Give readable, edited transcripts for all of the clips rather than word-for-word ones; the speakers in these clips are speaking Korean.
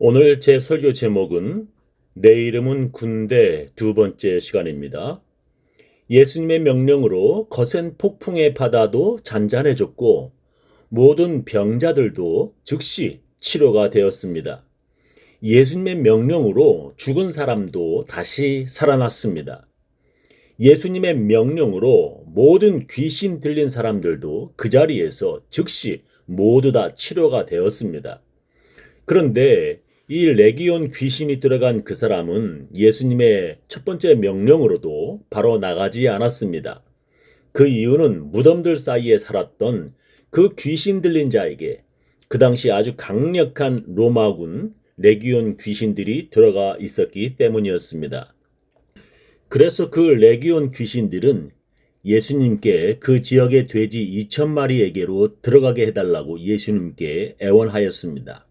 오늘 제 설교 제목은 내 이름은 군대 두 번째 시간입니다. 예수님의 명령으로 거센 폭풍의 바다도 잔잔해졌고 모든 병자들도 즉시 치료가 되었습니다. 예수님의 명령으로 죽은 사람도 다시 살아났습니다. 예수님의 명령으로 모든 귀신 들린 사람들도 그 자리에서 즉시 모두 다 치료가 되었습니다. 그런데 이 레기온 귀신이 들어간 그 사람은 예수님의 첫 번째 명령으로도 바로 나가지 않았습니다. 그 이유는 무덤들 사이에 살았던 그 귀신 들린 자에게 그 당시 아주 강력한 로마군 레기온 귀신들이 들어가 있었기 때문이었습니다. 그래서 그 레기온 귀신들은 예수님께 그 지역의 돼지 2,000마리에게로 들어가게 해달라고 예수님께 애원하였습니다.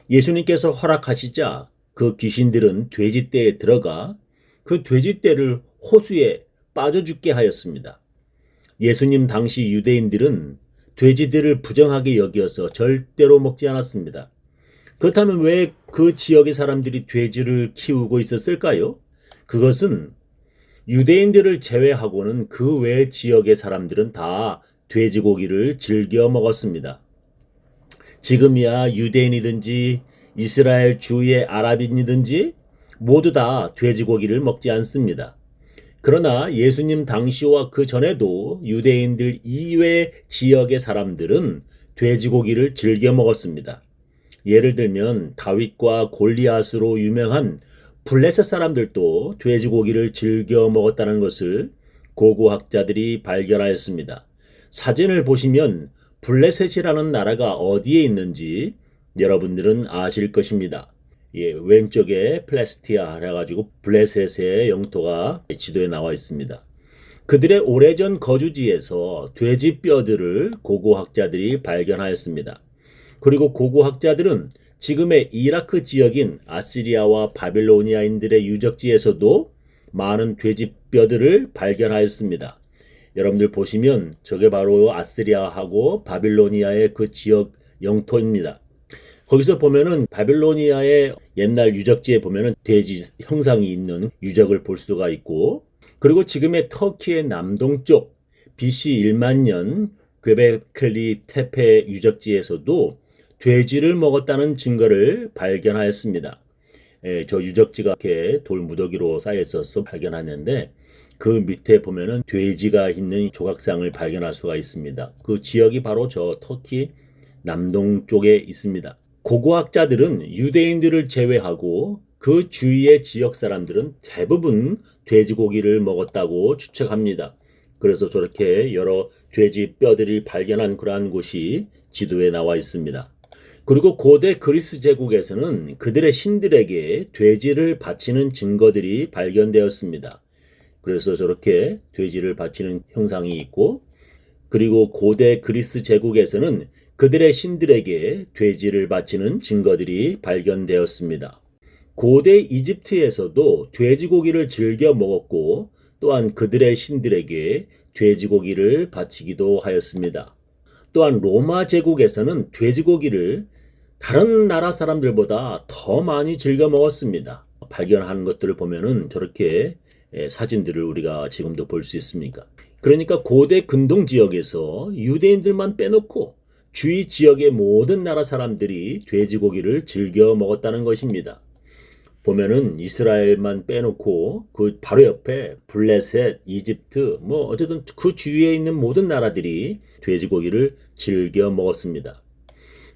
예수님께서 허락하시자 그 귀신들은 돼지떼에 들어가 그 돼지떼를 호수에 빠져 죽게 하였습니다. 예수님 당시 유대인들은 돼지들을 부정하게 여겨서 절대로 먹지 않았습니다. 그렇다면 왜 그 지역의 사람들이 돼지를 키우고 있었을까요? 그것은 유대인들을 제외하고는 그 외 지역의 사람들은 다 돼지고기를 즐겨 먹었습니다. 지금이야 유대인이든지 이스라엘 주위의 아랍인이든지 모두 다 돼지고기를 먹지 않습니다. 그러나 예수님 당시와 그 전에도 유대인들 이외 지역의 사람들은 돼지고기를 즐겨 먹었습니다. 예를 들면 다윗과 골리앗으로 유명한 블레셋 사람들도 돼지고기를 즐겨 먹었다는 것을 고고학자들이 발견하였습니다. 사진을 보시면 블레셋이라는 나라가 어디에 있는지 여러분들은 아실 것입니다. 왼쪽에 플레스티아 해가지고 블레셋의 영토가 지도에 나와 있습니다. 그들의 오래전 거주지에서 돼지 뼈들을 고고학자들이 발견하였습니다. 그리고 고고학자들은 지금의 이라크 지역인 아시리아와 바빌로니아인들의 유적지에서도 많은 돼지 뼈들을 발견하였습니다. 여러분들 보시면 저게 바로 아시리아하고 바빌로니아의 그 지역 영토입니다. 거기서 보면은 바빌로니아의 옛날 유적지에 보면은 돼지 형상이 있는 유적을 볼 수가 있고, 그리고 지금의 터키의 남동쪽 BC 1만 년 괴베클리 테페 유적지에서도 돼지를 먹었다는 증거를 발견하였습니다. 저 유적지가 이렇게 돌무더기로 쌓여 있어서 발견하는데 그 밑에 보면은 돼지가 있는 조각상을 발견할 수가 있습니다. 그 지역이 바로 저 터키 남동쪽에 있습니다. 고고학자들은 유대인들을 제외하고 그 주위의 지역 사람들은 대부분 돼지고기를 먹었다고 추측합니다. 그래서 저렇게 여러 돼지 뼈들을 발견한 그러한 곳이 지도에 나와 있습니다. 그리고 고대 그리스 제국에서는 그들의 신들에게 돼지를 바치는 증거들이 발견되었습니다. 그래서 저렇게 돼지를 바치는 형상이 있고, 그리고 고대 그리스 제국에서는 그들의 신들에게 돼지를 바치는 증거들이 발견되었습니다. 고대 이집트에서도 돼지고기를 즐겨 먹었고 또한 그들의 신들에게 돼지고기를 바치기도 하였습니다. 또한 로마 제국에서는 돼지고기를 다른 나라 사람들보다 더 많이 즐겨 먹었습니다. 발견하는 것들을 보면은 저렇게 사진들을 우리가 지금도 볼 수 있습니다. 그러니까 고대 근동 지역에서 유대인들만 빼놓고 주위 지역의 모든 나라 사람들이 돼지고기를 즐겨 먹었다는 것입니다. 보면은 이스라엘만 빼놓고 그 바로 옆에 블레셋, 이집트, 어쨌든 그 주위에 있는 모든 나라들이 돼지고기를 즐겨 먹었습니다.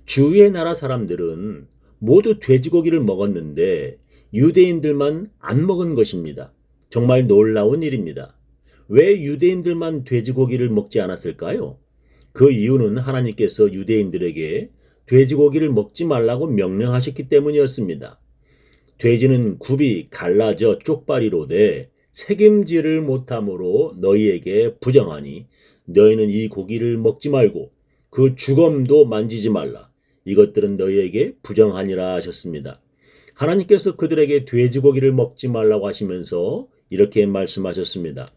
주위의 나라 사람들은 모두 돼지고기를 먹었는데 유대인들만 안 먹은 것입니다. 정말 놀라운 일입니다. 왜 유대인들만 돼지고기를 먹지 않았을까요? 그 이유는 하나님께서 유대인들에게 돼지고기를 먹지 말라고 명령하셨기 때문이었습니다. 돼지는 굽이 갈라져 쪽발이로 돼 색임질을 못함으로 너희에게 부정하니 너희는 이 고기를 먹지 말고 그 주검도 만지지 말라. 이것들은 너희에게 부정하니라 하셨습니다. 하나님께서 그들에게 돼지고기를 먹지 말라고 하시면서 이렇게 말씀하셨습니다.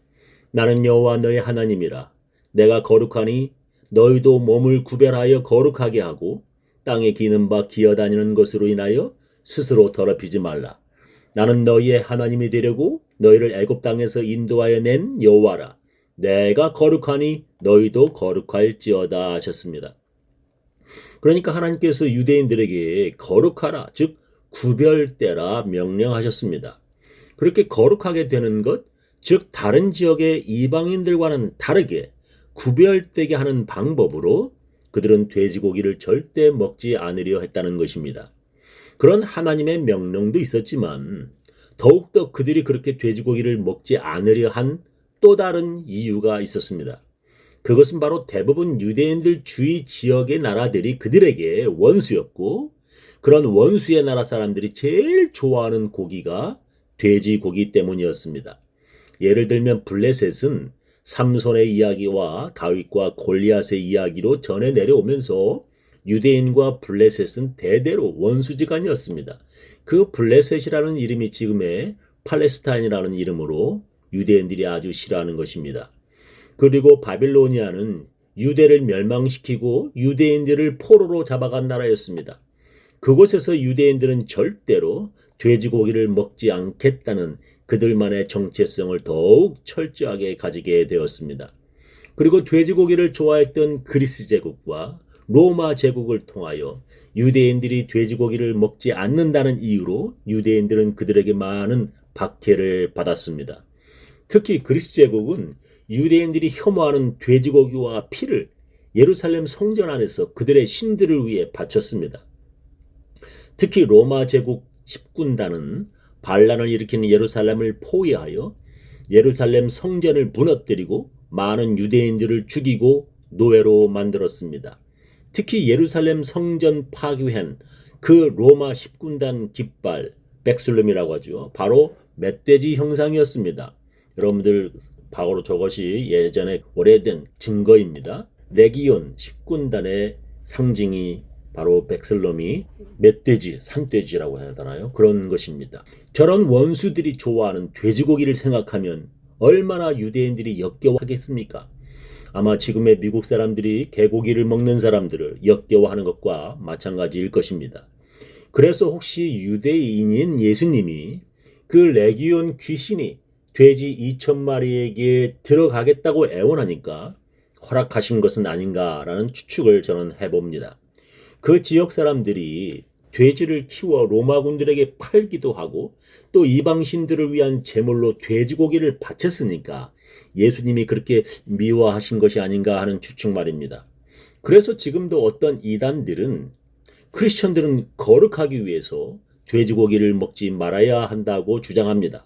나는 여호와 너희 하나님이라. 내가 거룩하니 너희도 몸을 구별하여 거룩하게 하고 땅에 기는 바 기어다니는 것으로 인하여 스스로 더럽히지 말라. 나는 너희의 하나님이 되려고 너희를 애굽 땅에서 인도하여 낸 여호와라. 내가 거룩하니 너희도 거룩할지어다 하셨습니다. 그러니까 하나님께서 유대인들에게 거룩하라, 즉 구별되라 명령하셨습니다. 그렇게 거룩하게 되는 것, 즉 다른 지역의 이방인들과는 다르게 구별되게 하는 방법으로 그들은 돼지고기를 절대 먹지 않으려 했다는 것입니다. 그런 하나님의 명령도 있었지만 더욱더 그들이 그렇게 돼지고기를 먹지 않으려 한 또 다른 이유가 있었습니다. 그것은 바로 대부분 유대인들 주위 지역의 나라들이 그들에게 원수였고, 그런 원수의 나라 사람들이 제일 좋아하는 고기가 돼지고기 때문이었습니다. 예를 들면 블레셋은 삼손의 이야기와 다윗과 골리앗의 이야기로 전해 내려오면서 유대인과 블레셋은 대대로 원수지간이었습니다. 그 블레셋이라는 이름이 지금의 팔레스타인이라는 이름으로 유대인들이 아주 싫어하는 것입니다. 그리고 바빌로니아는 유대를 멸망시키고 유대인들을 포로로 잡아간 나라였습니다. 그곳에서 유대인들은 절대로 돼지고기를 먹지 않겠다는 그들만의 정체성을 더욱 철저하게 가지게 되었습니다. 그리고 돼지고기를 좋아했던 그리스 제국과 로마 제국을 통하여 유대인들이 돼지고기를 먹지 않는다는 이유로 유대인들은 그들에게 많은 박해를 받았습니다. 특히 그리스 제국은 유대인들이 혐오하는 돼지고기와 피를 예루살렘 성전 안에서 그들의 신들을 위해 바쳤습니다. 특히 로마 제국 10군단은 반란을 일으키는 예루살렘을 포위하여 예루살렘 성전을 무너뜨리고 많은 유대인들을 죽이고 노예로 만들었습니다. 특히 예루살렘 성전 파괴한 그 로마 10군단 깃발, 백슬룸이라고 하죠. 바로 멧돼지 형상이었습니다. 여러분들 과거로 저것이 예전에 오래된 증거입니다. 레기온 10군단의 상징이 바로 백슬럼이 멧돼지, 산돼지라고 해야 되나요? 그런 것입니다. 저런 원수들이 좋아하는 돼지고기를 생각하면 얼마나 유대인들이 역겨워하겠습니까? 아마 지금의 미국 사람들이 개고기를 먹는 사람들을 역겨워하는 것과 마찬가지일 것입니다. 그래서 혹시 유대인인 예수님이 그 레기온 귀신이 돼지 2,000마리에게 들어가겠다고 애원하니까 허락하신 것은 아닌가라는 추측을 저는 해봅니다. 그 지역 사람들이 돼지를 키워 로마군들에게 팔기도 하고 또 이방신들을 위한 제물로 돼지고기를 바쳤으니까 예수님이 그렇게 미워하신 것이 아닌가 하는 추측 말입니다. 그래서 지금도 어떤 이단들은 크리스천들은 거룩하기 위해서 돼지고기를 먹지 말아야 한다고 주장합니다.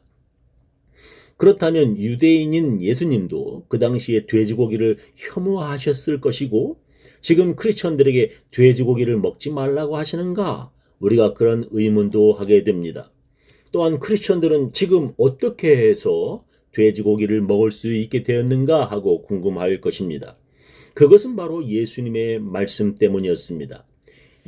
그렇다면 유대인인 예수님도 그 당시에 돼지고기를 혐오하셨을 것이고 지금 크리스천들에게 돼지고기를 먹지 말라고 하시는가? 우리가 그런 의문도 하게 됩니다. 또한 크리스천들은 지금 어떻게 해서 돼지고기를 먹을 수 있게 되었는가 하고 궁금할 것입니다. 그것은 바로 예수님의 말씀 때문이었습니다.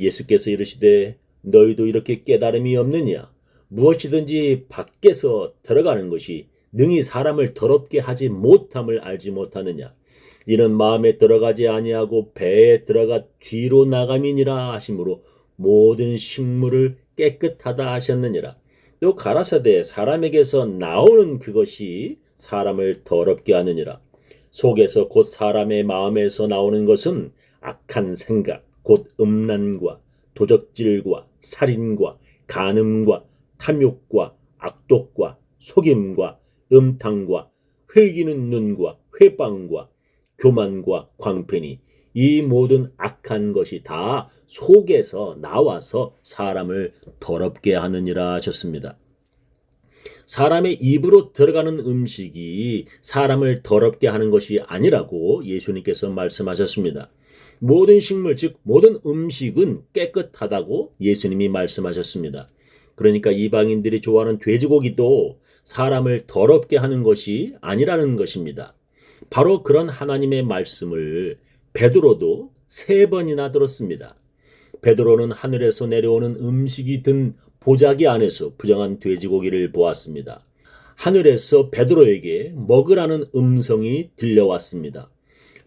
예수께서 이르시되 너희도 이렇게 깨달음이 없느냐? 무엇이든지 밖에서 들어가는 것이 능히 사람을 더럽게 하지 못함을 알지 못하느냐? 이는 마음에 들어가지 아니하고 배에 들어가 뒤로 나감이니라 하심으로 모든 식물을 깨끗하다 하셨느니라. 또 가라사대 사람에게서 나오는 그것이 사람을 더럽게 하느니라. 속에서 곧 사람의 마음에서 나오는 것은 악한 생각, 곧 음란과 도적질과 살인과 간음과 탐욕과 악독과 속임과 음탕과 흘기는 눈과 회방과 교만과 광팬이 이 모든 악한 것이 다 속에서 나와서 사람을 더럽게 하느니라 하셨습니다. 사람의 입으로 들어가는 음식이 사람을 더럽게 하는 것이 아니라고 예수님께서 말씀하셨습니다. 모든 식물, 즉 모든 음식은 깨끗하다고 예수님이 말씀하셨습니다. 그러니까 이방인들이 좋아하는 돼지고기도 사람을 더럽게 하는 것이 아니라는 것입니다. 바로 그런 하나님의 말씀을 베드로도 3번이나 들었습니다. 베드로는 하늘에서 내려오는 음식이 든 보자기 안에서 부정한 돼지고기를 보았습니다. 하늘에서 베드로에게 먹으라는 음성이 들려왔습니다.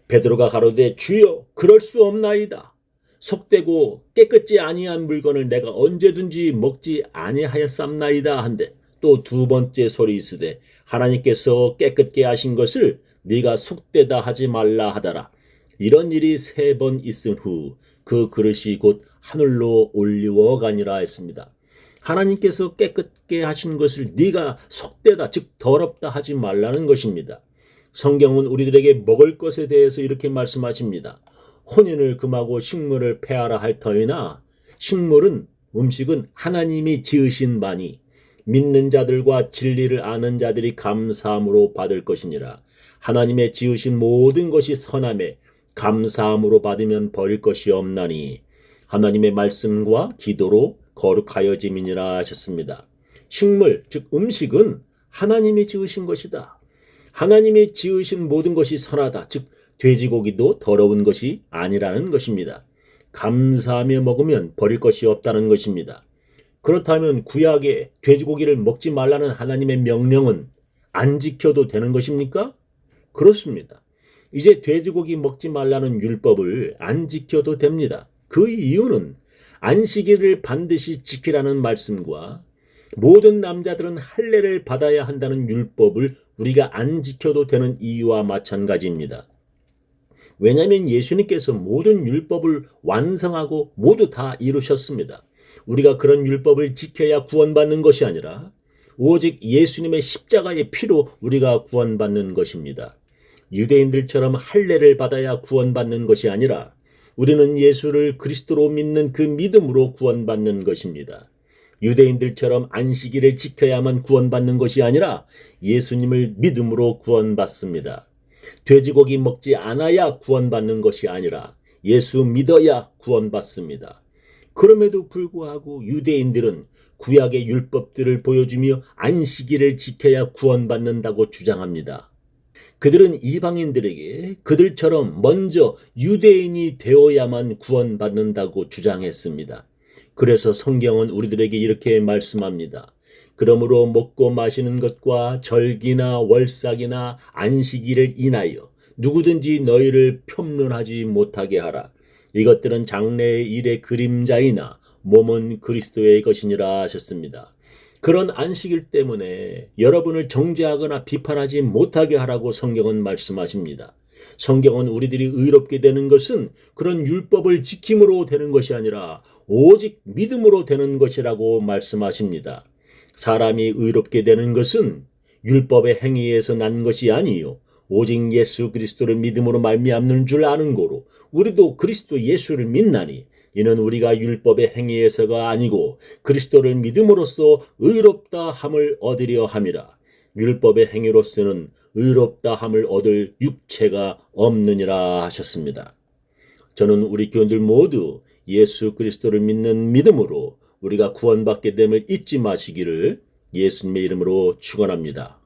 베드로가 가로되 주여 그럴 수 없나이다. 속되고 깨끗지 아니한 물건을 내가 언제든지 먹지 아니하였삼나이다 한데 또 두 번째 소리 있으되 하나님께서 깨끗게 하신 것을 네가 속되다 하지 말라 하더라. 이런 일이 3번 있은 후 그 그릇이 곧 하늘로 올리워 가니라 했습니다. 하나님께서 깨끗게 하신 것을 네가 속되다 즉 더럽다 하지 말라는 것입니다. 성경은 우리들에게 먹을 것에 대해서 이렇게 말씀하십니다. 혼인을 금하고 식물을 폐하라 할 터이나 음식은 하나님이 지으신 바니 믿는 자들과 진리를 아는 자들이 감사함으로 받을 것이니라. 하나님의 지으신 모든 것이 선함에 감사함으로 받으면 버릴 것이 없나니 하나님의 말씀과 기도로 거룩하여짐이니라 하셨습니다. 식물 즉 음식은 하나님이 지으신 것이다. 하나님이 지으신 모든 것이 선하다. 즉 돼지고기도 더러운 것이 아니라는 것입니다. 감사하며 먹으면 버릴 것이 없다는 것입니다. 그렇다면 구약에 돼지고기를 먹지 말라는 하나님의 명령은 안 지켜도 되는 것입니까? 그렇습니다. 이제 돼지고기 먹지 말라는 율법을 안 지켜도 됩니다. 그 이유는 안식일을 반드시 지키라는 말씀과 모든 남자들은 할례를 받아야 한다는 율법을 우리가 안 지켜도 되는 이유와 마찬가지입니다. 왜냐하면 예수님께서 모든 율법을 완성하고 모두 다 이루셨습니다. 우리가 그런 율법을 지켜야 구원받는 것이 아니라 오직 예수님의 십자가의 피로 우리가 구원받는 것입니다. 유대인들처럼 할례를 받아야 구원받는 것이 아니라 우리는 예수를 그리스도로 믿는 그 믿음으로 구원받는 것입니다. 유대인들처럼 안식일을 지켜야만 구원받는 것이 아니라 예수님을 믿음으로 구원받습니다. 돼지고기 먹지 않아야 구원받는 것이 아니라 예수 믿어야 구원받습니다. 그럼에도 불구하고 유대인들은 구약의 율법들을 보여주며 안식일을 지켜야 구원받는다고 주장합니다. 그들은 이방인들에게 그들처럼 먼저 유대인이 되어야만 구원받는다고 주장했습니다. 그래서 성경은 우리들에게 이렇게 말씀합니다. 그러므로 먹고 마시는 것과 절기나 월삭이나 안식일을 인하여 누구든지 너희를 편론하지 못하게 하라. 이것들은 장래의 일의 그림자이나 몸은 그리스도의 것이니라 하셨습니다. 그런 안식일 때문에 여러분을 정죄하거나 비판하지 못하게 하라고 성경은 말씀하십니다. 성경은 우리들이 의롭게 되는 것은 그런 율법을 지킴으로 되는 것이 아니라 오직 믿음으로 되는 것이라고 말씀하십니다. 사람이 의롭게 되는 것은 율법의 행위에서 난 것이 아니요 오직 예수 그리스도를 믿음으로 말미암는 줄 아는 고로 우리도 그리스도 예수를 믿나니 이는 우리가 율법의 행위에서가 아니고 그리스도를 믿음으로써 의롭다 함을 얻으려 함이라. 율법의 행위로서는 의롭다 함을 얻을 육체가 없느니라 하셨습니다. 저는 우리 교인들 모두 예수 그리스도를 믿는 믿음으로 우리가 구원받게 됨을 잊지 마시기를 예수님의 이름으로 축원합니다.